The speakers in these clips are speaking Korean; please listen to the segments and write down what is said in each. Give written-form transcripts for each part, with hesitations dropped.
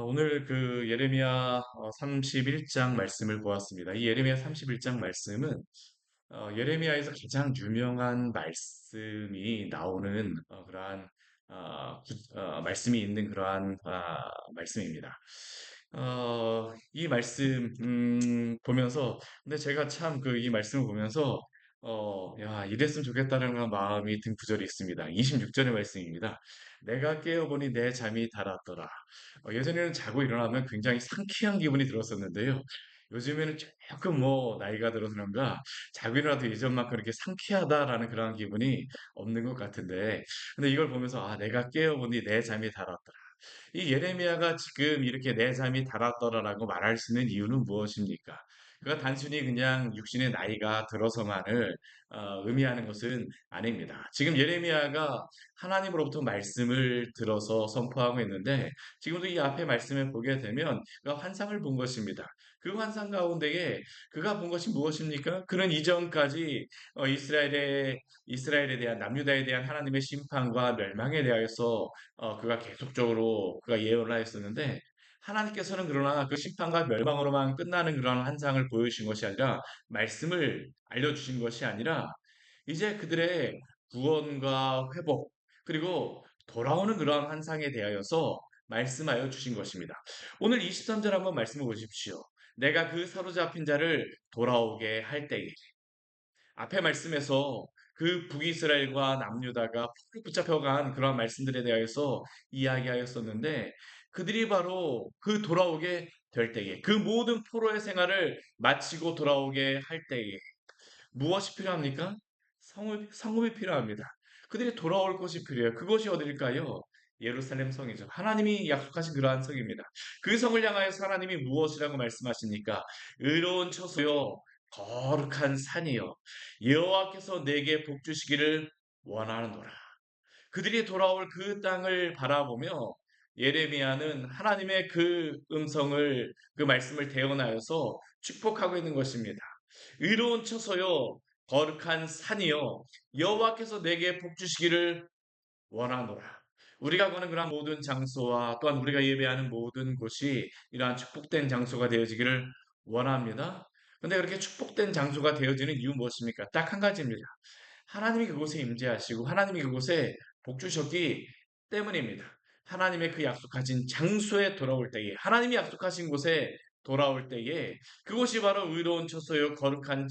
오늘 그 예레미야 31장 말씀을 보았습니다. 이 예레미야 31장 말씀은 예레미야에서 가장 유명한 말씀이 나오는 그러한 말씀이 있는 그러한 말씀입니다. 이 말씀 보면서 근데 제가 참 그 이 말씀을 보면서 야 이랬으면 좋겠다는 그런 마음이 든 구절이 있습니다. 26절의 말씀입니다. 내가 깨어보니 내 잠이 달았더라. 예전에는 자고 일어나면 굉장히 상쾌한 기분이 들었었는데요. 요즘에는 조금 뭐 나이가 들어서 그런가 자고 일어나도 예전만큼 그렇게 상쾌하다라는 그런 기분이 없는 것 같은데 근데 이걸 보면서 내가 깨어보니 내 잠이 달았더라. 이 예레미야가 지금 이렇게 내 잠이 달았더라라고 말할 수 있는 이유는 무엇입니까? 그가 단순히 그냥 육신의 나이가 들어서만을 의미하는 것은 아닙니다. 지금 예레미야가 하나님으로부터 말씀을 들어서 선포하고 있는데 지금도 이 앞에 말씀을 보게 되면 그가 환상을 본 것입니다. 그 환상 가운데에 그가 본 것이 무엇입니까? 그는 이전까지 이스라엘에 대한 남유다에 대한 하나님의 심판과 멸망에 대하여서 그가 계속적으로 그가 예언을 하였었는데 하나님께서는 그러나 그 심판과 멸망으로만 끝나는 그런 환상을 보여주신 것이 아니라 말씀을 알려주신 것이 아니라 이제 그들의 구원과 회복 그리고 돌아오는 그러한 환상에 대하여서 말씀하여 주신 것입니다. 오늘 23절 한번 말씀해 보십시오. 내가 그 사로잡힌 자를 돌아오게 할 때에 앞에 말씀에서 그 북이스라엘과 남유다가 붙잡혀간 그러한 말씀들에 대해서 이야기하였었는데 그들이 바로 그 돌아오게 될 때에 그 모든 포로의 생활을 마치고 돌아오게 할 때에 무엇이 필요합니까? 성읍이 필요합니다. 그들이 돌아올 곳이 필요해요. 그것이 어디일까요? 예루살렘 성이죠. 하나님이 약속하신 그러한 성입니다. 그 성을 향하여서 하나님이 무엇이라고 말씀하십니까? 의로운 처소요, 거룩한 산이요, 여호와께서 내게 복 주시기를 원하노라. 그들이 돌아올 그 땅을 바라보며 예레미야는 하나님의 그 음성을 그 말씀을 대언하여서 축복하고 있는 것입니다. 의로운 처소요 거룩한 산이요 여호와께서 내게 복 주시기를 원하노라. 우리가 가는 그런 모든 장소와 또한 우리가 예배하는 모든 곳이 이러한 축복된 장소가 되어지기를 원합니다. 근데 그렇게 축복된 장소가 되어지는 이유 무엇입니까? 딱 한 가지입니다. 하나님이 그곳에 임재하시고 하나님이 그곳에 복 주셨기 때문입니다. 하나님의 그 약속하신 장소에 돌아올 때에 하나님이 약속하신 곳에 돌아올 때에 그곳이 바로 의로운 처소요 거룩한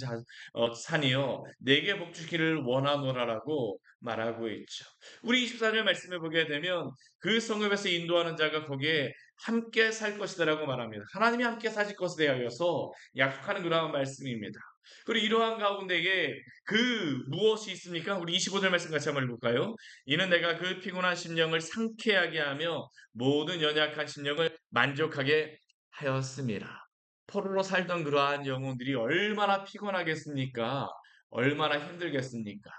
산이요 내게 복 주기를 원하노라라고 말하고 있죠. 우리 24절 말씀해 보게 되면 그 성읍에서 인도하는 자가 거기에 함께 살 것이다라고 말합니다. 하나님이 함께 사실 것에 대하여서 약속하는 그러한 말씀입니다. 그리고 이러한 가운데에 그 무엇이 있습니까? 우리 25절 말씀 같이 한번 읽을까요? 이는 내가 그 피곤한 심령을 상쾌하게 하며 모든 연약한 심령을 만족하게 하였습니다. 포로로 살던 그러한 영혼들이 얼마나 피곤하겠습니까? 얼마나 힘들겠습니까?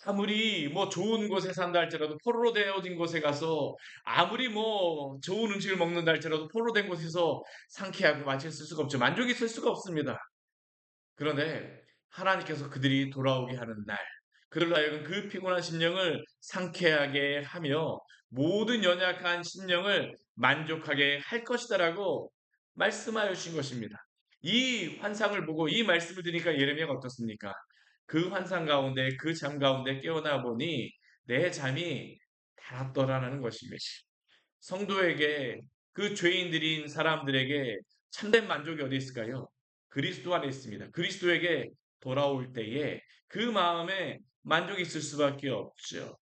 아무리 뭐 좋은 곳에 산다 할지라도 포로로 되어진 곳에 가서 아무리 뭐 좋은 음식을 먹는다 할지라도 포로로 된 곳에서 상쾌하고 맛있을 수가 없죠. 만족이 있을 수가 없습니다. 그런데 하나님께서 그들이 돌아오게 하는 날, 그들로 하여금 그 피곤한 심령을 상쾌하게 하며 모든 연약한 심령을 만족하게 할 것이다라고 말씀하여 주신 것입니다. 이 환상을 보고 이 말씀을 드리니까 예레미야가 어떻습니까? 그 환상 가운데 그 잠 가운데 깨어나 보니 내 잠이 달았더라는 것입니다. 성도에게 그 죄인들인 사람들에게 참된 만족이 어디 있을까요? 그리스도 안에 있습니다. 그리스도에게 돌아올 때에 그 마음에 만족이 있을 수밖에 없죠.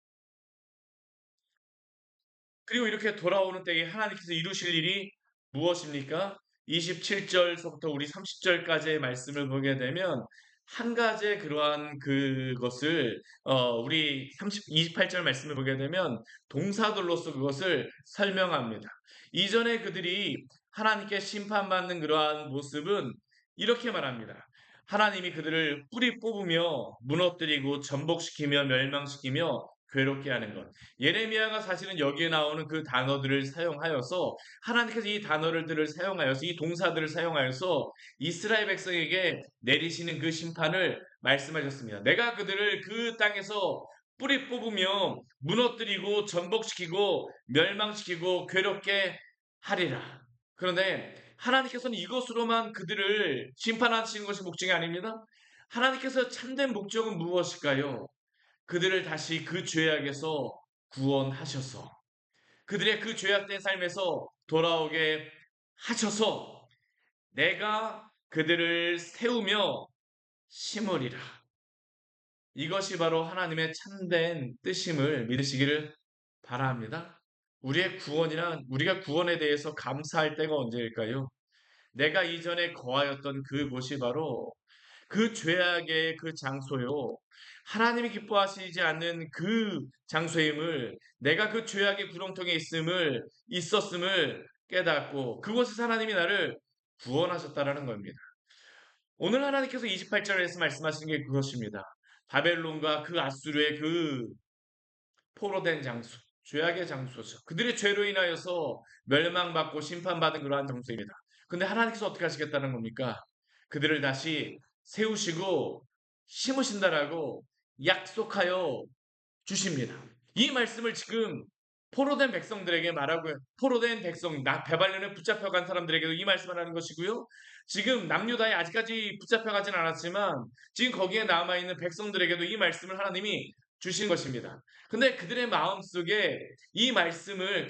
그리고 이렇게 돌아오는 때에 하나님께서 이루실 일이 무엇입니까? 27절서부터 우리 30절까지의 말씀을 보게 되면 한 가지의 그러한 그것을 우리 28절 말씀을 보게 되면 동사들로서 그것을 설명합니다. 이전에 그들이 하나님께 심판받는 그러한 모습은 이렇게 말합니다. 하나님이 그들을 뿌리 뽑으며 무너뜨리고 전복시키며 멸망시키며 괴롭게 하는 것. 예레미야가 사실은 여기에 나오는 그 단어들을 사용하여서 하나님께서 이 단어들을 사용하여서 이 동사들을 사용하여서 이스라엘 백성에게 내리시는 그 심판을 말씀하셨습니다. 내가 그들을 그 땅에서 뿌리 뽑으며 무너뜨리고 전복시키고 멸망시키고 괴롭게 하리라. 그런데 하나님께서는 이것으로만 그들을 심판하시는 것이 목적이 아닙니다. 하나님께서 참된 목적은 무엇일까요? 그들을 다시 그 죄악에서 구원하셔서 그들의 그 죄악된 삶에서 돌아오게 하셔서 내가 그들을 세우며 심으리라. 이것이 바로 하나님의 참된 뜻임을 믿으시기를 바랍니다. 우리의 구원이란 우리가 구원에 대해서 감사할 때가 언제일까요? 내가 이전에 거하였던 그곳이 바로 그 죄악의 그 장소요. 하나님이 기뻐하시지 않는 그 장소임을 내가 그 죄악의 구렁텅이에 있었음을 깨닫고 그곳에서 하나님이 나를 구원하셨다라는 겁니다. 오늘 하나님께서 28절에서 말씀하시는 게 그것입니다. 바벨론과 그 아수르의 그 포로된 장소, 죄악의 장소죠. 그들의 죄로 인하여서 멸망받고 심판받은 그러한 장소입니다. 근데 하나님께서 어떻게 하시겠다는 겁니까? 그들을 다시 세우시고 심으신다라고 약속하여 주십니다. 이 말씀을 지금 포로된 백성들에게 말하고 포로된 백성, 배발년에 붙잡혀간 사람들에게도 이 말씀을 하는 것이고요. 지금 남유다에 아직까지 붙잡혀가진 않았지만 지금 거기에 남아있는 백성들에게도 이 말씀을 하나님이 주신 것입니다. 근데 그들의 마음속에 이 말씀을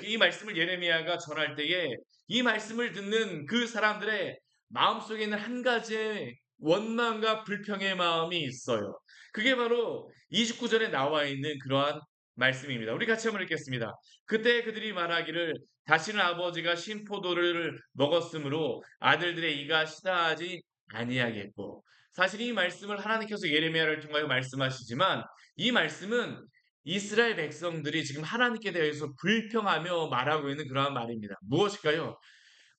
예레미야가 전할 때에 이 말씀을 듣는 그 사람들의 마음속에 있는 한 가지의 원망과 불평의 마음이 있어요. 그게 바로 29절에 나와 있는 그러한 말씀입니다. 우리 같이 한번 읽겠습니다. 그때 그들이 말하기를 다시는 아버지가 신포도를 먹었으므로 아들들의 이가 시다하지 아니하겠고 사실 이 말씀을 하나님께서 예레미야를 통하여 말씀하시지만 이 말씀은 이스라엘 백성들이 지금 하나님께 대해서 불평하며 말하고 있는 그러한 말입니다. 무엇일까요?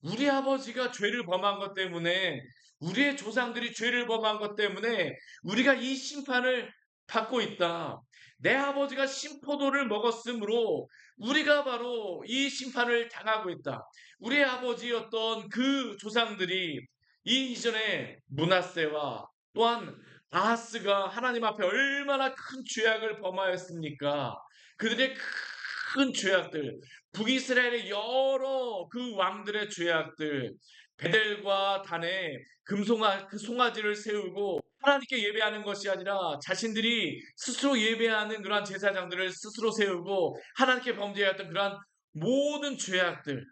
우리 아버지가 죄를 범한 것 때문에 우리의 조상들이 죄를 범한 것 때문에 우리가 이 심판을 받고 있다. 내 아버지가 신포도를 먹었으므로 우리가 바로 이 심판을 당하고 있다. 우리의 아버지였던 그 조상들이 이 이전에 므낫세와 또한 아하스가 하나님 앞에 얼마나 큰 죄악을 범하였습니까? 그들의 큰 죄악들, 북이스라엘의 여러 그 왕들의 죄악들, 베델과 단에 그 송아지를 세우고 하나님께 예배하는 것이 아니라 자신들이 스스로 예배하는 그러한 제사장들을 스스로 세우고 하나님께 범죄했던 그러한 모든 죄악들,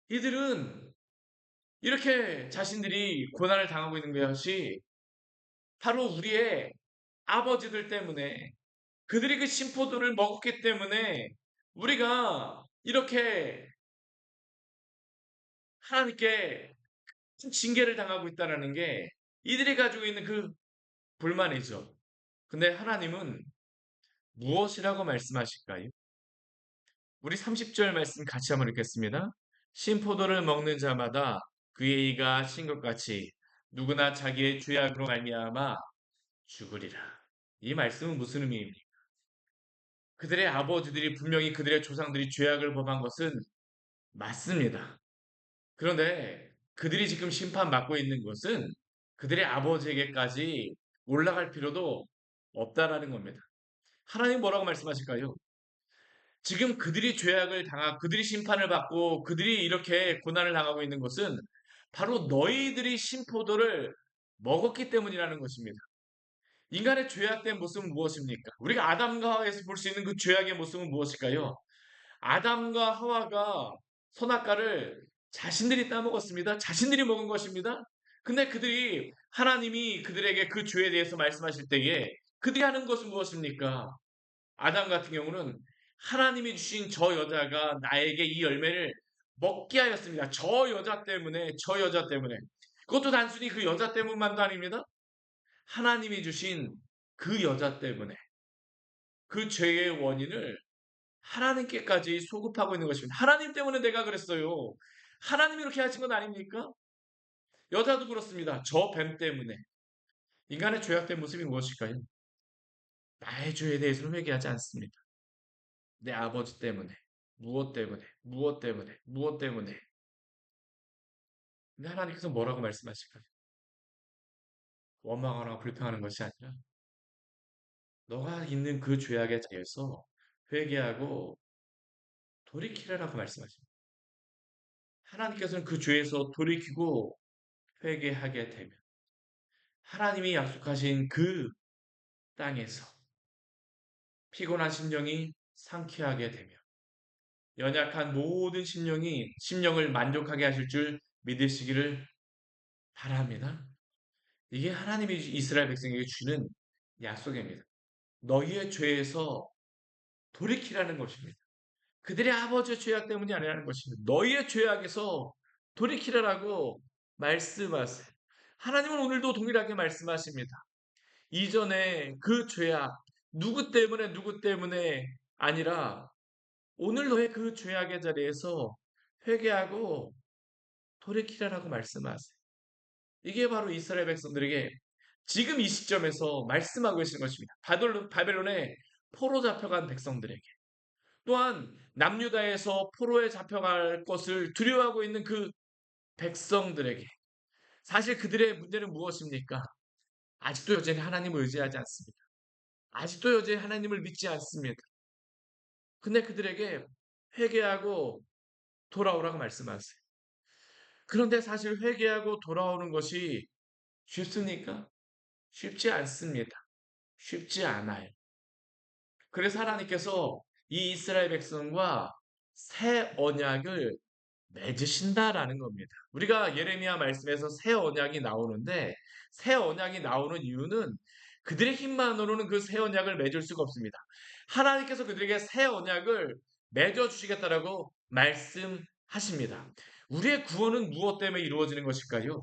이들은 이렇게 자신들이 고난을 당하고 있는 것이 바로 우리의 아버지들 때문에 그들이 그 심포도를 먹었기 때문에 우리가 이렇게 하나님께 징계를 당하고 있다는 게 이들이 가지고 있는 그 불만이죠. 근데 하나님은 무엇이라고 말씀하실까요? 우리 30절 말씀 같이 한번 읽겠습니다. 신포도를 먹는 자마다 그의 이가 신 것 같이 누구나 자기의 죄악으로 말미암아 죽으리라. 이 말씀은 무슨 의미입니까? 그들의 아버지들이 분명히 그들의 조상들이 죄악을 범한 것은 맞습니다. 그런데 그들이 지금 심판받고 있는 것은 그들의 아버지에게까지 올라갈 필요도 없다라는 겁니다. 하나님 뭐라고 말씀하실까요? 지금 그들이 죄악을 당하고 그들이 심판을 받고 그들이 이렇게 고난을 당하고 있는 것은 바로 너희들이 신포도를 먹었기 때문이라는 것입니다. 인간의 죄악된 모습은 무엇입니까? 우리가 아담과 하와에서 볼 수 있는 그 죄악의 모습은 무엇일까요? 아담과 하와가 선악과를 자신들이 따먹었습니다. 자신들이 먹은 것입니다. 근데 그들이 하나님이 그들에게 그 죄에 대해서 말씀하실 때에 그들이 하는 것은 무엇입니까? 아담 같은 경우는 하나님이 주신 저 여자가 나에게 이 열매를 먹게 하였습니다. 저 여자 때문에. 그것도 단순히 그 여자 때문만도 아닙니다. 하나님이 주신 그 여자 때문에 그 죄의 원인을 하나님께까지 소급하고 있는 것입니다. 하나님 때문에 내가 그랬어요. 하나님이 이렇게 하신 건 아닙니까? 여자도 그렇습니다. 저 뱀 때문에. 인간의 죄악된 모습이 무엇일까요? 나의 죄에 대해서는 회개하지 않습니다. 내 아버지 때문에. 무엇 때문에. 무엇 때문에. 무엇 때문에. 근데 하나님께서 뭐라고 말씀하실까요? 원망하거나 불평하는 것이 아니라 너가 있는 그 죄악에 대해서 회개하고 돌이키라라고 말씀하십니다. 하나님께서는 그 죄에서 돌이키고 회개하게 되면 하나님이 약속하신 그 땅에서 피곤한 심령이 상쾌하게 되며 연약한 모든 심령을 만족하게 하실 줄 믿으시기를 바랍니다. 이게 하나님이 이스라엘 백성에게 주는 약속입니다. 너희의 죄에서 돌이키라는 것입니다. 그들의 아버지의 죄악 때문이 아니라는 것입니다. 너희의 죄악에서 돌이키라라고 말씀하세요. 하나님은 오늘도 동일하게 말씀하십니다. 이전에 그 죄악, 누구 때문에 아니라 오늘 너의 그 죄악의 자리에서 회개하고 돌이키라라고 말씀하세요. 이게 바로 이스라엘 백성들에게 지금 이 시점에서 말씀하고 계시는 것입니다. 바벨론에 포로 잡혀간 백성들에게 또한 남유다에서 포로에 잡혀갈 것을 두려워하고 있는 그 백성들에게 사실 그들의 문제는 무엇입니까? 아직도 여전히 하나님을 의지하지 않습니다. 아직도 여전히 하나님을 믿지 않습니다. 근데 그들에게 회개하고 돌아오라고 말씀하세요. 그런데 사실 회개하고 돌아오는 것이 쉽습니까? 쉽지 않습니다. 쉽지 않아요. 그래서 하나님께서 이 이스라엘 백성과 새 언약을 맺으신다라는 겁니다. 우리가 예레미야 말씀에서 새 언약이 나오는데 새 언약이 나오는 이유는 그들의 힘만으로는 그 새 언약을 맺을 수가 없습니다. 하나님께서 그들에게 새 언약을 맺어 주시겠다라고 말씀하십니다. 우리의 구원은 무엇 때문에 이루어지는 것일까요?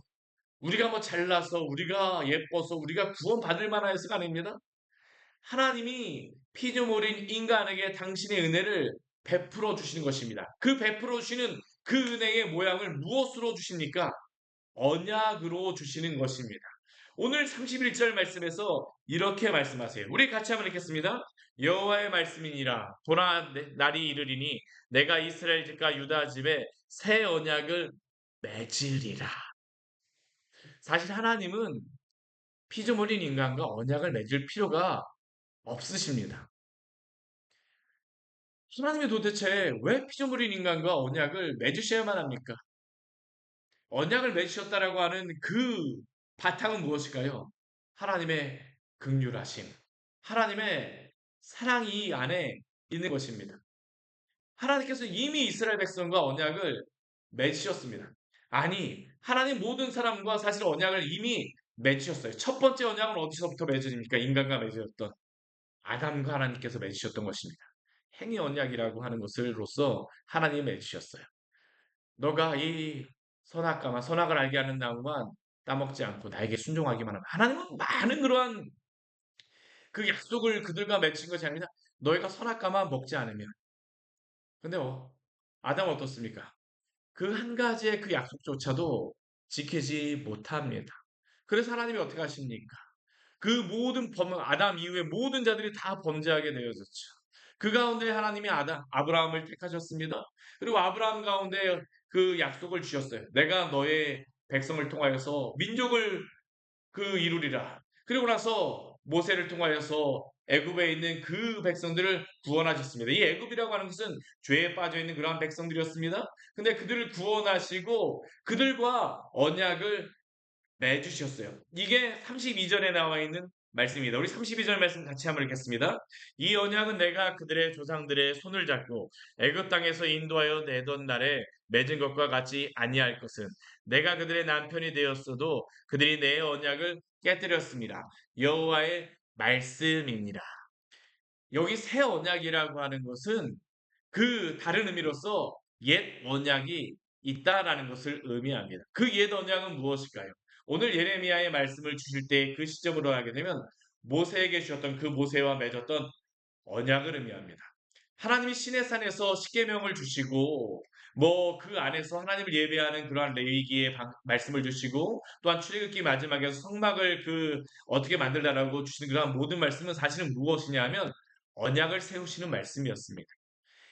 우리가 뭐 잘나서 우리가 예뻐서 우리가 구원 받을 만해서가 아닙니다. 하나님이 피조물인 인간에게 당신의 은혜를 베풀어 주시는 것입니다. 그 베풀어 주시는 그 은혜의 모양을 무엇으로 주십니까? 언약으로 주시는 것입니다. 오늘 31절 말씀에서 이렇게 말씀하세요. 우리 같이 한번 읽겠습니다. 여호와의 말씀이니라 보라 날이 이르리니 내가 이스라엘 집과 유다 집에 새 언약을 맺으리라. 사실 하나님은 피조물인 인간과 언약을 맺을 필요가 없으십니다. 하나님이 도대체 왜 피조물인 인간과 언약을 맺으셔야만 합니까? 언약을 맺으셨다라고 하는 그 바탕은 무엇일까요? 하나님의 긍휼하심, 하나님의 사랑이 이 안에 있는 것입니다. 하나님께서 이미 이스라엘 백성과 언약을 맺으셨습니다. 아니, 하나님 모든 사람과 사실 언약을 이미 맺으셨어요. 첫 번째 언약은 어디서부터 맺어집니까? 인간과 맺으셨던 아담과 하나님께서 맺으셨던 것입니다. 행위 언약이라고 하는 것을로써 하나님이 맺으셨어요. 너가 이 선악을 알게 하는 나무만 따먹지 않고 나에게 순종하기만 하면 하나님은 많은 그러한 그 약속을 그들과 맺힌 것이 아니라 너희가 선악과만 먹지 않으면 근데 아담은 어떻습니까? 그 한 가지의 그 약속조차도 지키지 못합니다. 그래서 하나님이 어떻게 하십니까? 그 모든 아담 이후의 모든 자들이 다 범죄하게 되어졌죠. 그 가운데 하나님이 아브라함을 택하셨습니다. 그리고 아브라함 가운데 그 약속을 주셨어요. 내가 너의 백성을 통하여서 민족을 이루리라. 그리고 나서 모세를 통하여서 애굽에 있는 그 백성들을 구원하셨습니다. 이 애굽이라고 하는 것은 죄에 빠져 있는 그러한 백성들이었습니다. 근데 그들을 구원하시고 그들과 언약을 내주셨어요. 이게 32절에 나와 있는 말씀입니다. 우리 32절 말씀 같이 한번 읽겠습니다. 이 언약은 내가 그들의 조상들의 손을 잡고 애굽 땅에서 인도하여 내던 날에 맺은 것과 같이 아니할 것은 내가 그들의 남편이 되었어도 그들이 내 언약을 깨뜨렸습니다. 여호와의 말씀입니다. 여기 새 언약이라고 하는 것은 그 다른 의미로서 옛 언약이 있다라는 것을 의미합니다. 그 옛 언약은 무엇일까요? 오늘 예레미야의 말씀을 주실 때 그 시점으로 하게 되면 모세에게 주셨던 그 모세와 맺었던 언약을 의미합니다. 하나님이 시내산에서 십계명을 주시고 그 안에서 하나님을 예배하는 그러한 레위기의 말씀을 주시고 또한 출애굽기 마지막에서 성막을 어떻게 만들다라고 주시는 그러한 모든 말씀은 사실은 무엇이냐면 언약을 세우시는 말씀이었습니다.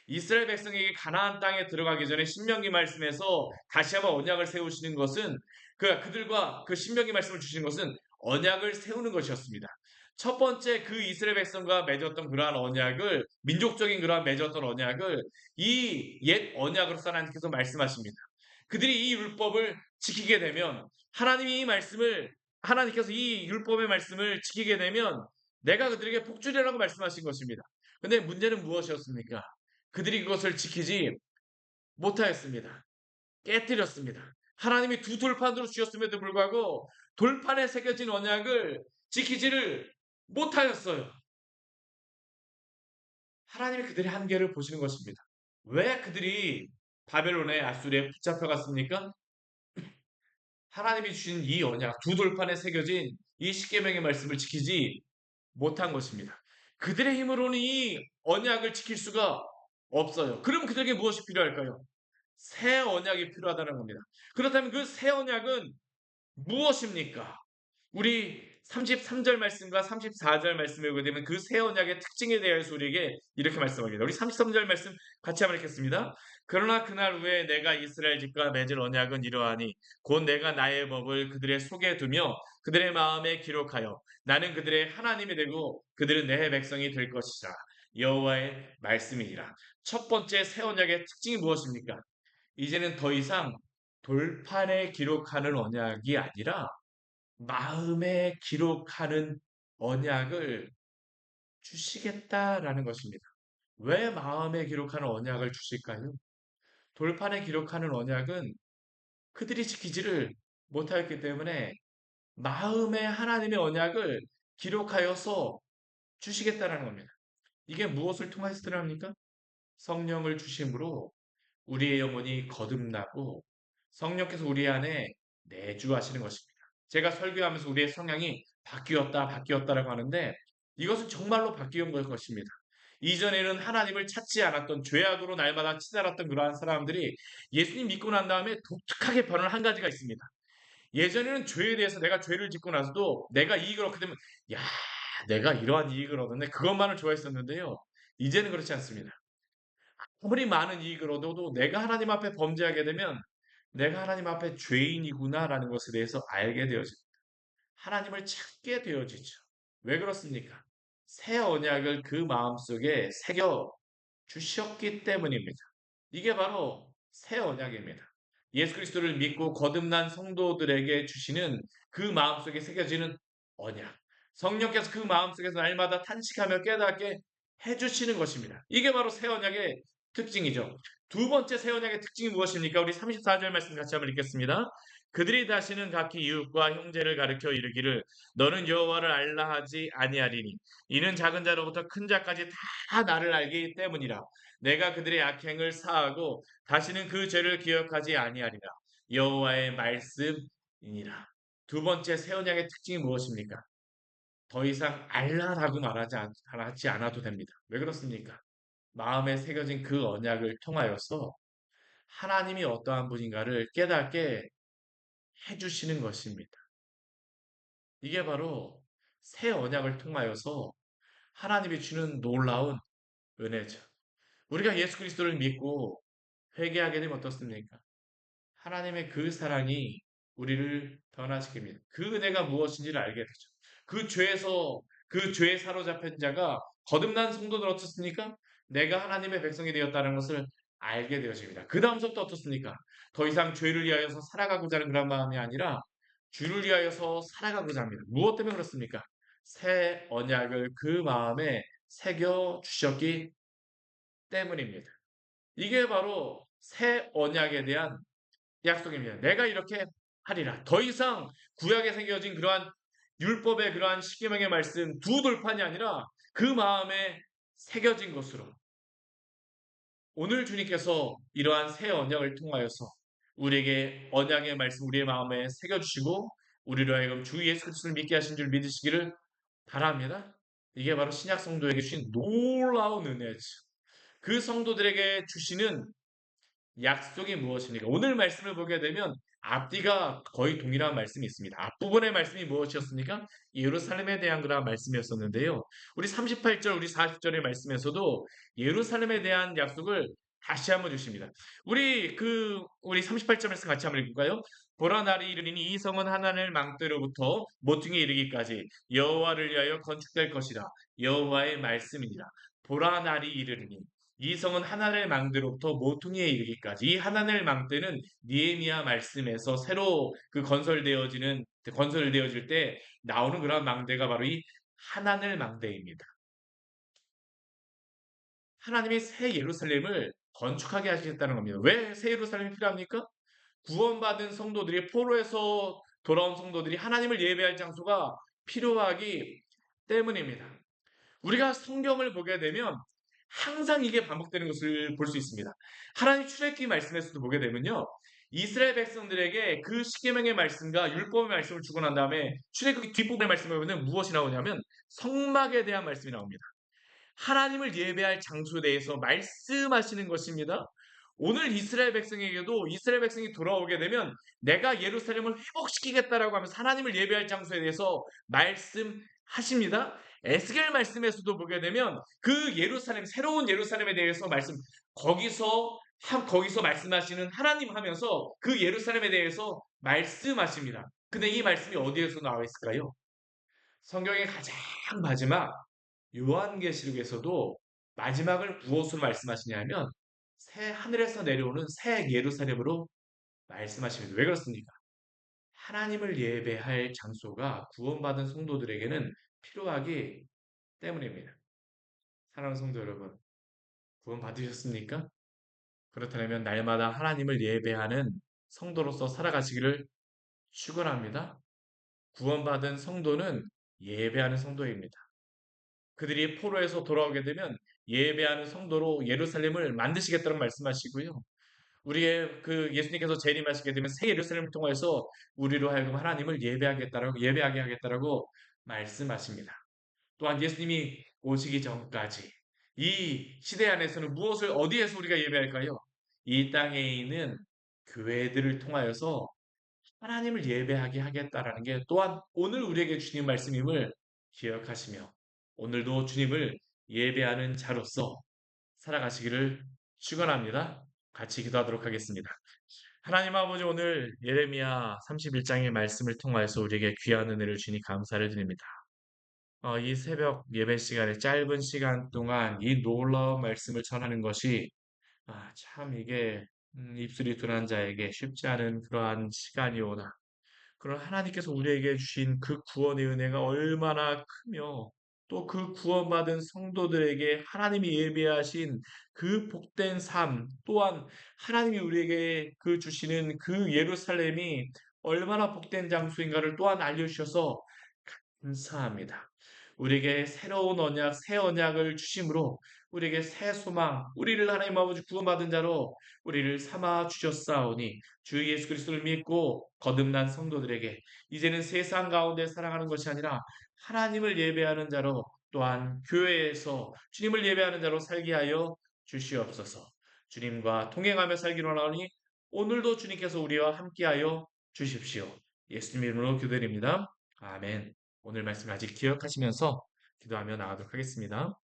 이스라엘 백성에게 가나안 땅에 들어가기 전에 신명기 말씀에서 다시 한번 언약을 세우시는 것은 그들과 그 신명기 말씀을 주시는 것은 언약을 세우는 것이었습니다. 첫 번째 그 이스라엘 백성과 맺었던 그러한 언약을 민족적인 그러한 맺었던 언약을 이 옛 언약으로서 하나님께서 말씀하십니다. 그들이 이 율법을 지키게 되면 하나님이 이 말씀을 하나님께서 이 율법의 말씀을 지키게 되면 내가 그들에게 복주리라고 말씀하신 것입니다. 근데 문제는 무엇이었습니까? 그들이 그것을 지키지 못하였습니다. 깨뜨렸습니다. 하나님이 두 돌판으로 주셨음에도 불구하고 돌판에 새겨진 언약을 지키지를 못하였어요. 하나님이 그들의 한계를 보시는 것입니다. 왜 그들이 바벨론의 아수리에 붙잡혀갔습니까? 하나님이 주신 이 언약, 두 돌판에 새겨진 이 십계명의 말씀을 지키지 못한 것입니다. 그들의 힘으로는 이 언약을 지킬 수가 없어요. 그럼 그들에게 무엇이 필요할까요? 새 언약이 필요하다는 겁니다. 그렇다면 그 새 언약은 무엇입니까? 우리 33절 말씀과 34절 말씀을 보게 되면 그 새 언약의 특징에 대해서 우리에게 이렇게 말씀합니다. 우리 33절 말씀 같이 한번 읽겠습니다. 그러나 그날 후에 내가 이스라엘 집과 맺을 언약은 이러하니 곧 내가 나의 법을 그들의 속에 두며 그들의 마음에 기록하여 나는 그들의 하나님이 되고 그들은 내 백성이 될 것이라. 여호와의 말씀이니라. 첫 번째 새 언약의 특징이 무엇입니까? 이제는 더 이상 돌판에 기록하는 언약이 아니라 마음에 기록하는 언약을 주시겠다라는 것입니다. 왜 마음에 기록하는 언약을 주실까요? 돌판에 기록하는 언약은 그들이 지키지를 못하였기 때문에 마음에 하나님의 언약을 기록하여서 주시겠다라는 겁니다. 이게 무엇을 통해서 드러납니까? 성령을 주심으로 우리의 영혼이 거듭나고 성령께서 우리 안에 내주하시는 것입니다. 제가 설교하면서 우리의 성향이 바뀌었다라고 하는데 이것은 정말로 바뀌는 것입니다. 이전에는 하나님을 찾지 않았던 죄악으로 날마다 치달았던 그러한 사람들이 예수님 믿고 난 다음에 독특하게 변한 한 가지가 있습니다. 예전에는 죄에 대해서 내가 죄를 짓고 나서도 내가 이익을 얻게 되면 야, 내가 이러한 이익을 얻었네. 그것만을 좋아했었는데요. 이제는 그렇지 않습니다. 아무리 많은 이익을 얻어도 내가 하나님 앞에 범죄하게 되면 내가 하나님 앞에 죄인이구나라는 것에 대해서 알게 되어집니다. 하나님을 찾게 되어지죠. 왜 그렇습니까? 새 언약을 그 마음속에 새겨 주셨기 때문입니다. 이게 바로 새 언약입니다. 예수 그리스도를 믿고 거듭난 성도들에게 주시는 그 마음속에 새겨지는 언약. 성령께서 그 마음속에서 날마다 탄식하며 깨닫게 해주시는 것입니다. 이게 바로 새 언약의 특징이죠. 두 번째 새 언약의 특징이 무엇입니까? 우리 34절 말씀 같이 한번 읽겠습니다. 그들이 다시는 각기 이웃과 형제를 가르쳐 이르기를 너는 여호와를 알라 하지 아니하리니 이는 작은 자로부터 큰 자까지 다 나를 알기 때문이라. 내가 그들의 악행을 사하고 다시는 그 죄를 기억하지 아니하리라. 여호와의 말씀이니라. 두 번째 새 언약의 특징이 무엇입니까? 더 이상 알라라고 하지 않아도 됩니다. 왜 그렇습니까? 마음에 새겨진 그 언약을 통하여서 하나님이 어떠한 분인가를 깨닫게 해주시는 것입니다. 이게 바로 새 언약을 통하여서 하나님이 주는 놀라운 은혜죠. 우리가 예수 그리스도를 믿고 회개하게 되면 어떻습니까? 하나님의 그 사랑이 우리를 변화시킵니다. 그 은혜가 무엇인지를 알게 되죠. 그 죄에서 그 죄에 사로잡힌 자가 거듭난 성도들 어떻습니까? 내가 하나님의 백성이 되었다는 것을 알게 되어집니다. 그 다음부터 어떻습니까? 더 이상 죄를 위하여서 살아가고자 하는 그런 마음이 아니라 주를 위하여서 살아가고자 합니다. 무엇 때문에 그렇습니까? 새 언약을 그 마음에 새겨 주셨기 때문입니다. 이게 바로 새 언약에 대한 약속입니다. 내가 이렇게 하리라. 더 이상 구약에 새겨진 그러한 율법의 그러한 십계명의 말씀 두 돌판이 아니라 그 마음에 새겨진 것으로 오늘 주님께서 이러한 새 언약을 통하여서 우리에게 언약의 말씀 우리의 마음에 새겨주시고 우리로 하여금 주 예수 그리스도를 믿게 하신 줄 믿으시기를 바랍니다. 이게 바로 신약 성도에게 주신 놀라운 은혜죠. 그 성도들에게 주시는 약속이 무엇입니까? 오늘 말씀을 보게 되면 앞뒤가 거의 동일한 말씀이 있습니다. 앞부분의 말씀이 무엇이었습니까? 예루살렘에 대한 그런 말씀이었었는데요. 우리 38절, 우리 40절의 말씀에서도 예루살렘에 대한 약속을 다시 한번 주십니다. 우리 38절 말씀 같이 한번 읽을까요? 보라 날이 이르리니 이 성은 하나님을 망대로부터 모퉁이에 이르기까지 여호와를 위하여 건축될 것이라. 여호와의 말씀이니라. 보라 날이 이르리니 이 성은 하나님의 망대로부터 모퉁이에 이르기까지. 이 하나님의 망대는 니에미야 말씀에서 새로 건설되어질 때 나오는 그런 망대가 바로 이 하나님의 망대입니다. 하나님이 새 예루살렘을 건축하게 하시겠다는 겁니다. 왜 새 예루살렘이 필요합니까? 구원받은 성도들이 포로에서 돌아온 성도들이 하나님을 예배할 장소가 필요하기 때문입니다. 우리가 성경을 보게 되면 항상 이게 반복되는 것을 볼 수 있습니다. 하나님 출애굽기 말씀에서도 보게 되면요. 이스라엘 백성들에게 그 십계명의 말씀과 율법의 말씀을 주고 난 다음에 출애굽기 뒷부분의 말씀을 보면 무엇이 나오냐면 성막에 대한 말씀이 나옵니다. 하나님을 예배할 장소에 대해서 말씀하시는 것입니다. 오늘 이스라엘 백성에게도 이스라엘 백성이 돌아오게 되면 내가 예루살렘을 회복시키겠다라고 하면서 하나님을 예배할 장소에 대해서 말씀하십니다. 에스겔 말씀에서도 보게 되면 그 예루살렘, 새로운 예루살렘에 대해서 거기서 거기서 말씀하시는 하나님 하면서 그 예루살렘에 대해서 말씀하십니다. 근데 이 말씀이 어디에서 나와 있을까요? 성경의 가장 마지막 요한계시록에서도 마지막을 무엇으로 말씀하시냐면 새 하늘에서 내려오는 새 예루살렘으로 말씀하십니다. 왜 그렇습니까? 하나님을 예배할 장소가 구원받은 성도들에게는 필요하기 때문입니다. 사랑하는 성도 여러분, 구원 받으셨습니까? 그렇다면 날마다 하나님을 예배하는 성도로서 살아가시기를 축원합니다. 구원받은 성도는 예배하는 성도입니다. 그들이 포로에서 돌아오게 되면 예배하는 성도로 예루살렘을 만드시겠다는 말씀하시고요. 우리의 그 예수님께서 재림하시게 되면 새 예루살렘을 통해서 우리로 하여금 하나님을 예배하게 하겠다라고 말씀하십니다. 또한 예수님이 오시기 전까지 이 시대 안에서는 무엇을 어디에서 우리가 예배할까요? 이 땅에 있는 교회들을 통하여서 하나님을 예배하게 하겠다라는 게 또한 오늘 우리에게 주신 말씀임을 기억하시며 오늘도 주님을 예배하는 자로서 살아가시기를 축원합니다. 같이 기도하도록 하겠습니다. 하나님 아버지 오늘 예레미야 31장의 말씀을 통하여서 우리에게 귀한 은혜를 주니 감사를 드립니다. 이 새벽 예배 시간에 짧은 시간 동안 이 놀라운 말씀을 전하는 것이 참 이게 입술이 둔한 자에게 쉽지 않은 그러한 시간이오나 그런 하나님께서 우리에게 주신 그 구원의 은혜가 얼마나 크며 또 그 구원받은 성도들에게 하나님이 예비하신 그 복된 삶 또한 하나님이 우리에게 그 주시는 그 예루살렘이 얼마나 복된 장소인가를 또한 알려주셔서 감사합니다. 우리에게 새로운 언약, 새 언약을 주심으로 우리에게 새 소망, 우리를 하나님 아버지 구원받은 자로 우리를 삼아 주셨사오니 주 예수 그리스도를 믿고 거듭난 성도들에게 이제는 세상 가운데 살아가는 것이 아니라 하나님을 예배하는 자로 또한 교회에서 주님을 예배하는 자로 살게 하여 주시옵소서. 주님과 통행하며 살기로 하니 오늘도 주님께서 우리와 함께하여 주십시오. 예수님 이름으로 기도드립니다. 아멘. 오늘 말씀 아직 기억하시면서 기도하며 나가도록 하겠습니다.